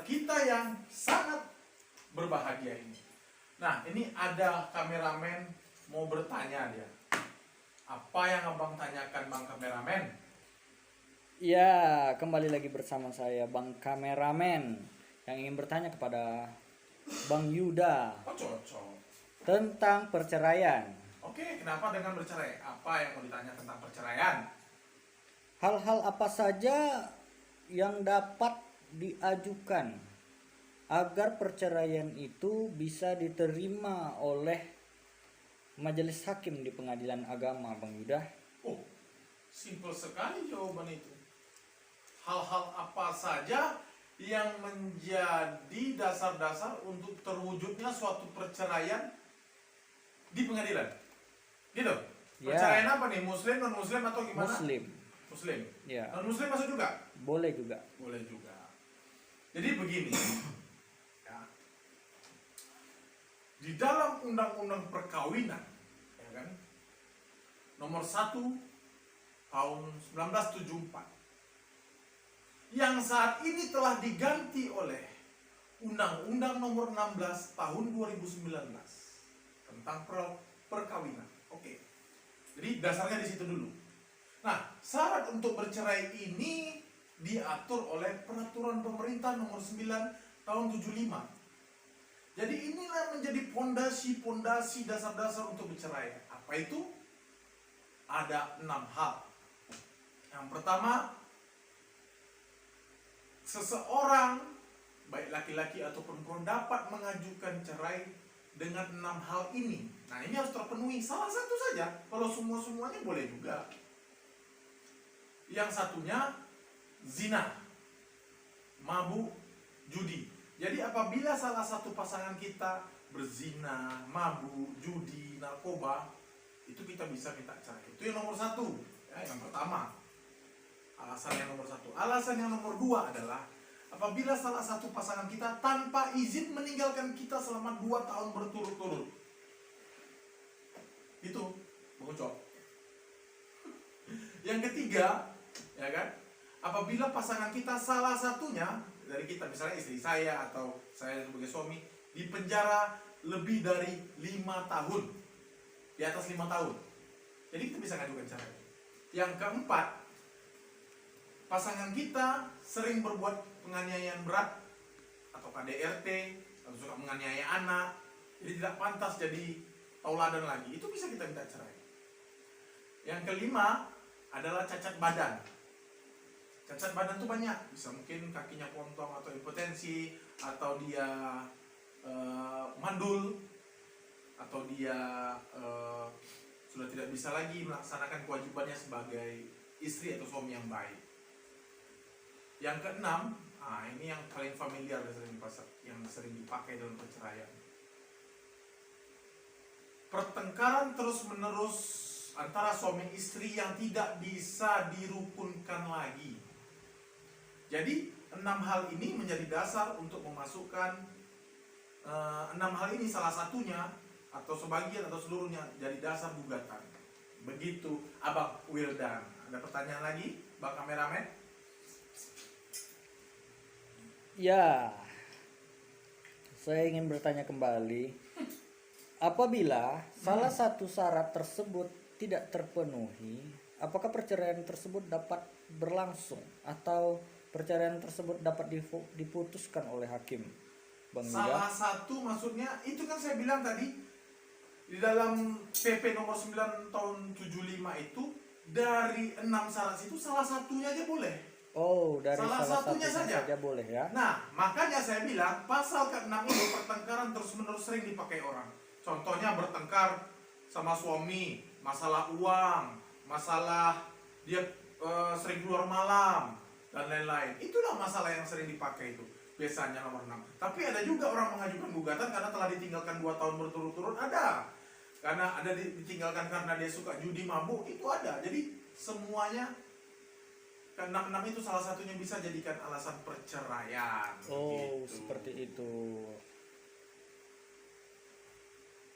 kita yang sangat berbahagia ini. Nah, ini ada kameramen mau bertanya dia. Apa yang abang tanyakan, Bang Kameramen? Ya, kembali lagi bersama saya Bang Kameramen yang ingin bertanya kepada Bang Yuda Oh, cocok. tentang perceraian. Oke, kenapa dengan bercerai? Apa yang mau ditanya tentang perceraian? Hal-hal apa saja yang dapat diajukan agar perceraian itu bisa diterima oleh majelis hakim di pengadilan agama, Bang Yuda? Oh, simpel sekali jawaban itu. Hal-hal apa saja yang menjadi dasar-dasar untuk terwujudnya suatu perceraian di pengadilan? Gitu? Ya. Perceraian apa nih? Muslim, non-muslim atau gimana? Muslim. Muslim. Ya. Non-muslim masuk juga? Boleh juga. Boleh juga. Jadi begini, ya. Di dalam undang-undang perkawinan, ya kan, nomor 1 tahun 1974, yang saat ini telah diganti oleh Undang-Undang nomor 16 tahun 2019 tentang perkawinan. Oke. Jadi dasarnya di situ dulu. Nah, syarat untuk bercerai ini diatur oleh peraturan pemerintah nomor 9 tahun 75. Jadi inilah menjadi pondasi-pondasi dasar-dasar untuk bercerai. Apa itu? Ada 6 hal. Yang pertama, seseorang baik laki-laki atau perempuan dapat mengajukan cerai dengan 6 hal ini. Nah, ini harus terpenuhi. Salah satu saja. Kalau semua-semuanya boleh juga. Yang satunya zina, mabuk, judi. Jadi apabila salah satu pasangan kita berzina, mabuk, judi, narkoba, itu kita bisa minta cerai. Itu yang nomor 1, ya, yang pertama. Alasan yang nomor 1. Alasan yang nomor 2 adalah apabila salah satu pasangan kita tanpa izin meninggalkan kita selama 2 tahun berturut-turut. Itu, Bang Ucok. Yang ketiga, ya kan? Apabila pasangan kita salah satunya dari kita, misalnya istri saya atau saya sebagai suami, dipenjara lebih dari 5 tahun, di atas 5 tahun, jadi kita bisa ngajukan cerai. Yang keempat, pasangan kita sering berbuat penganiayaan berat atau KDRT atau suka menganiaya anak, jadi tidak pantas jadi tauladan lagi, itu bisa kita minta cerai. Yang kelima adalah cacat badan. Cacat badan itu banyak, bisa mungkin kakinya pontong atau impotensi, atau dia mandul, atau dia sudah tidak bisa lagi melaksanakan kewajibannya sebagai istri atau suami yang baik. Yang keenam, ini yang paling familiar yang sering dipakai dalam perceraian. Pertengkaran terus-menerus antara suami istri yang tidak bisa dirukunkan lagi. Jadi 6 hal ini menjadi dasar untuk memasukkan 6 hal ini, salah satunya atau sebagian atau seluruhnya jadi dasar gugatan. Begitu Abang Wildan. Ada pertanyaan lagi, Bang Kameramen? Ya, saya ingin bertanya kembali. Apabila salah satu syarat tersebut tidak terpenuhi, apakah perceraian tersebut dapat berlangsung atau perceraian tersebut dapat diputuskan oleh hakim, Bang Yuda? Salah satu maksudnya, itu kan saya bilang tadi, di dalam PP nomor 9 tahun 75 itu, dari 6 syarat itu salah satunya aja boleh. Oh, dari Salah salah satunya satunya saja boleh ya. Nah, makanya saya bilang pasal ke-6 itu pertengkaran terus-menerus sering dipakai orang. Contohnya bertengkar sama suami, masalah uang, masalah dia sering keluar malam, dan lain-lain. Itulah masalah yang sering dipakai itu. Biasanya nomor 6. Tapi ada juga orang mengajukan gugatan karena telah ditinggalkan 2 tahun berturut-turut, ada. Karena ada ditinggalkan karena dia suka judi, mabuk, itu ada. Jadi semuanya, ke-6 itu salah satunya bisa jadikan alasan perceraian. Oh, gitu. seperti itu.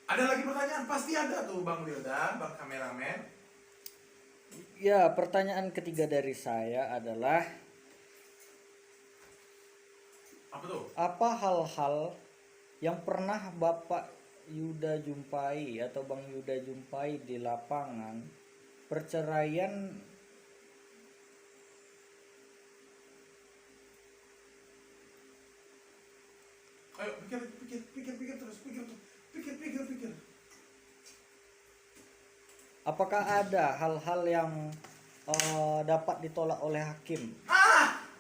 Ada lagi pertanyaan? Pasti ada tuh Bang Wildan, Bang Kameramen. Ya, pertanyaan ketiga dari saya adalah Apa tuh? Apa hal-hal yang pernah Bapak Yuda jumpai atau Bang Yuda jumpai di lapangan perceraian? Ayo pikir terus, pikir. Apakah ada hal-hal yang dapat ditolak oleh hakim?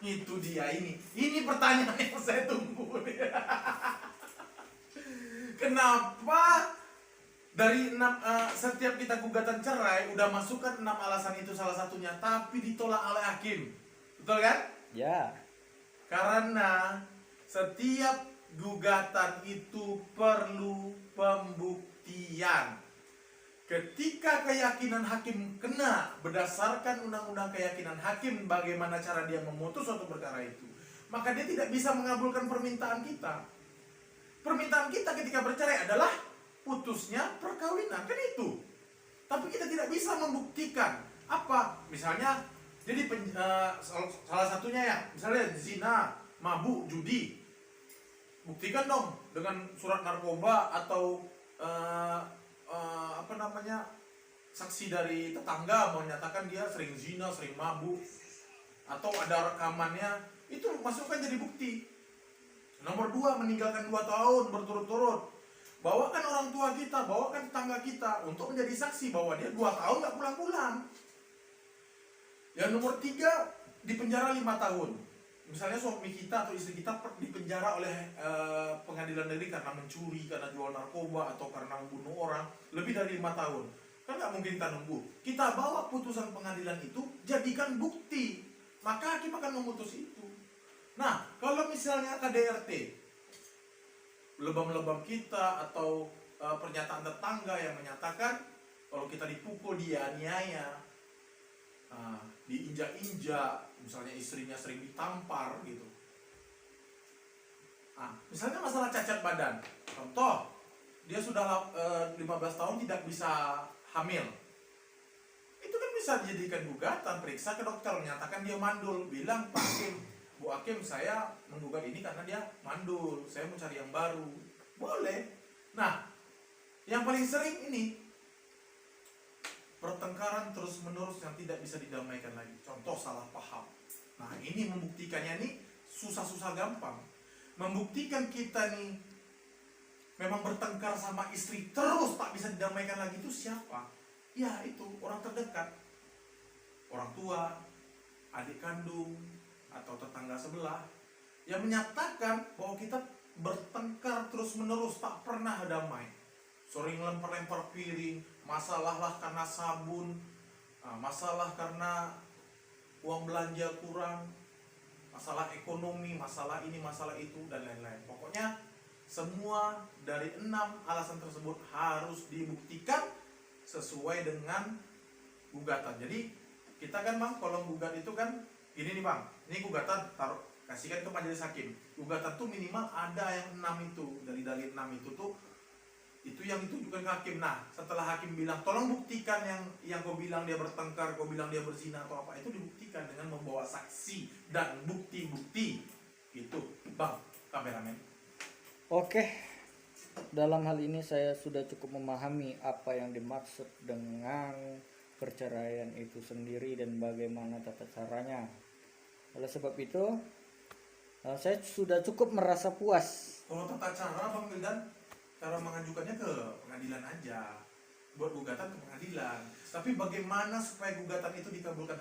Itu dia ini. Ini pertanyaan yang saya tunggu. Kenapa dari setiap kita gugatan cerai udah masukkan 6 alasan itu salah satunya, tapi ditolak oleh hakim, betul kan? Ya. Karena setiap gugatan itu perlu pembuktian. Ketika keyakinan hakim kena berdasarkan undang-undang keyakinan hakim bagaimana cara dia memutus suatu perkara itu, maka dia tidak bisa mengabulkan permintaan kita. Permintaan kita ketika bercerai adalah putusnya perkawinan, kan itu. Tapi kita tidak bisa membuktikan apa, misalnya jadi salah satunya ya, misalnya zina, mabuk, judi. Buktikan dong dengan surat narkoba atau saksi dari tetangga menyatakan dia sering zina, sering mabuk, atau ada rekamannya, itu masukkan jadi bukti. Nomor 2, meninggalkan 2 tahun berturut-turut. Bawakan orang tua kita, bawakan tetangga kita untuk menjadi saksi bahwa dia 2 tahun nggak pulang-pulang. Yang nomor 3, dipenjara 5 tahun. Misalnya suami kita atau istri kita dipenjara oleh pengadilan negeri karena mencuri, karena jual narkoba, atau karena membunuh orang lebih dari 5 tahun. Kan nggak mungkin kita nunggu. Kita bawa putusan pengadilan itu, jadikan bukti. Maka hakim akan memutus itu. Nah, kalau misalnya KDRT, lebam-lebam kita atau pernyataan tetangga yang menyatakan kalau kita dipukul, dianiaya, diinjak-injak, misalnya istrinya sering ditampar gitu. Misalnya masalah cacat badan, contoh dia sudah 15 tahun tidak bisa hamil, itu kan bisa dijadikan gugatan, periksa ke dokter, menyatakan dia mandul, bilang Pak Hakim, Bu Hakim, saya menggugat ini karena dia mandul, saya mau cari yang baru, boleh. Nah, yang paling sering ini pertengkaran terus-menerus yang tidak bisa didamaikan lagi. Contoh salah paham. Nah, ini membuktikannya nih susah-susah gampang. Membuktikan kita nih memang bertengkar sama istri terus tak bisa didamaikan lagi itu siapa? Ya itu orang terdekat, orang tua, adik kandung, atau tetangga sebelah, yang menyatakan bahwa kita bertengkar terus-menerus tak pernah damai. Sering lempar-lempar piring, masalah lah karena sabun, masalah karena uang belanja kurang, masalah ekonomi, masalah ini, masalah itu, dan lain-lain. Pokoknya semua dari 6 alasan tersebut harus dibuktikan sesuai dengan gugatan. Jadi kita kan Bang, kalau gugat itu kan ini nih Bang, ini gugatan kasihkan ke majelis hakim. Gugatan tuh minimal ada yang 6 itu, dari dalil 6 itu yang ditujukan ke hakim. Nah, setelah hakim bilang tolong buktikan yang kau bilang dia bertengkar, kau bilang dia berzina atau apa, itu dibuktikan dengan membawa saksi dan bukti-bukti. Itu Bang kameramen. Oke, dalam hal ini saya sudah cukup memahami apa yang dimaksud dengan perceraian itu sendiri dan bagaimana tata caranya. Oleh sebab itu, saya sudah cukup merasa puas. Kalau tata cara Bang Wildan, cara mengajukannya ke pengadilan aja, buat gugatan ke pengadilan. Tapi bagaimana supaya gugatan itu dikabulkan